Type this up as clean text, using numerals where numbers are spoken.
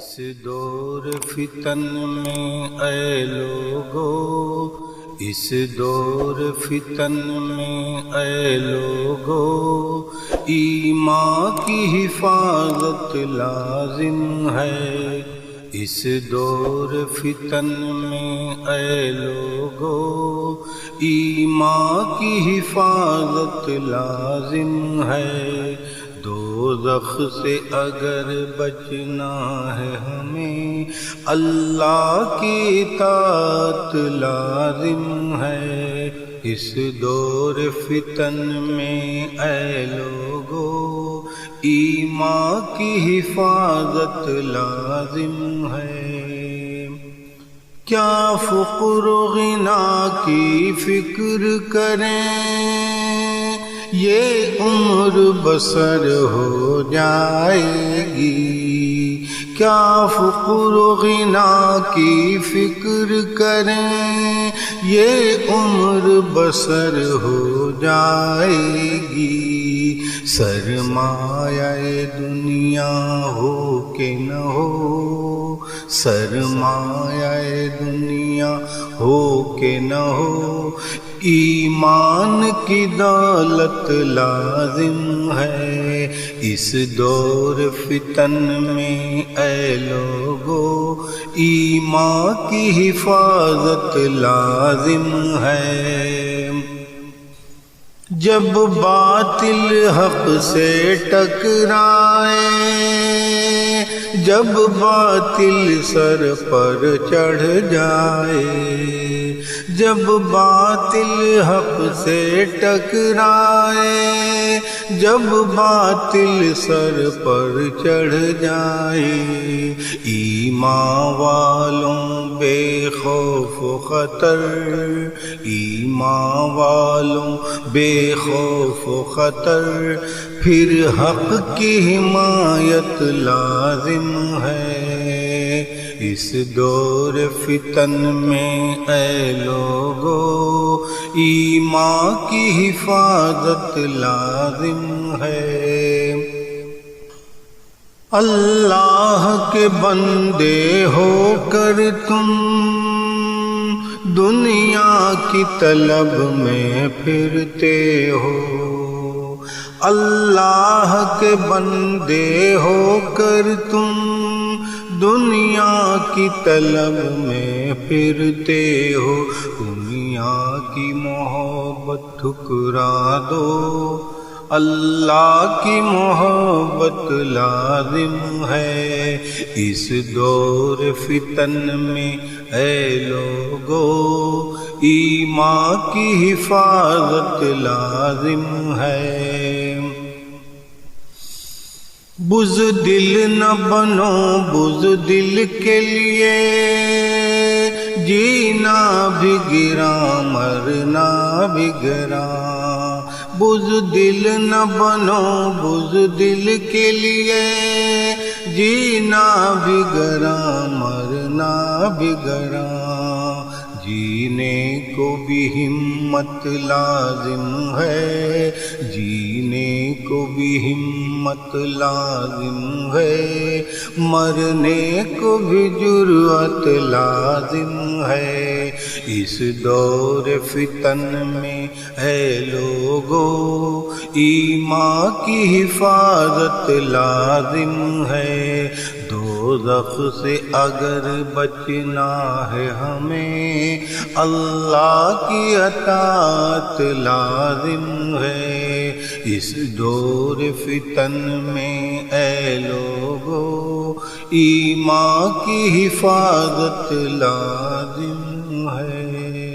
اس دور فتن میں اے لوگو، اس دور فتن میں اے لوگو، ایمان کی حفاظت لازم ہے۔ اس دور فتن میں اے لوگو، ایمان کی حفاظت لازم ہے۔ دوزخ سے اگر بچنا ہے ہمیں، اللہ کی اطاعت لازم ہے۔ اس دور فتن میں اے لوگو، ایمان کی حفاظت لازم ہے۔ کیا فقر و غنا کی فکر کریں، یہ عمر بسر ہو جائے گی۔ کیا فقر و غنا کی فکر کریں، یہ عمر بسر ہو جائے گی۔ سرمایہ دنیا ہو کہ نہ ہو، سرمایہ دنیا ہو کہ نہ ہو، ایمان کی دولت لازم ہے۔ اس دور فتن میں اے لوگو، ایمان کی حفاظت لازم ہے۔ جب باطل حق سے ٹکرائے، جب باطل سر پر چڑھ جائے، جب باطل حق سے ٹکرائے، جب باطل سر پر چڑھ جائے، ایمان والوں بے خوف و خطر، ایمان والوں بے خوف و خطر، پھر حق کی حمایت لازم ہے۔ اس دور فتن میں اے لوگو، ایمان کی حفاظت لازم ہے۔ اللہ کے بندے ہو کر تم دنیا کی طلب میں پھرتے ہو، اللہ کے بندے ہو کر تم دنیا کی طلب میں پھرتے ہو۔ دنیا کی محبت ٹھکرا دو، اللہ کی محبت لازم ہے۔ اس دور فتن میں اے لوگو، ایمان کی حفاظت لازم ہے۔ بزدل نہ بنو، بزدل کے لیے جینا بھی گراں، مرنا بھی گراں۔ بزدل نہ بنو، بزدل کے لیے جینا بھی گراں، مرنا بھی گراں۔ جینے کو بھی ہمت لازم ہے، جینے کو بھی ہمت لازم ہے، مرنے کو بھی جرأت لازم ہے۔ اس دور فتن میں اے لوگو، ایمان کی حفاظت لازم ہے۔ دوزخ سے اگر بچنا ہے ہمیں، اللہ کی اطاعت لازم ہے۔ اس دور فتن میں اے لوگو، ایمان کی حفاظت لازم ہے۔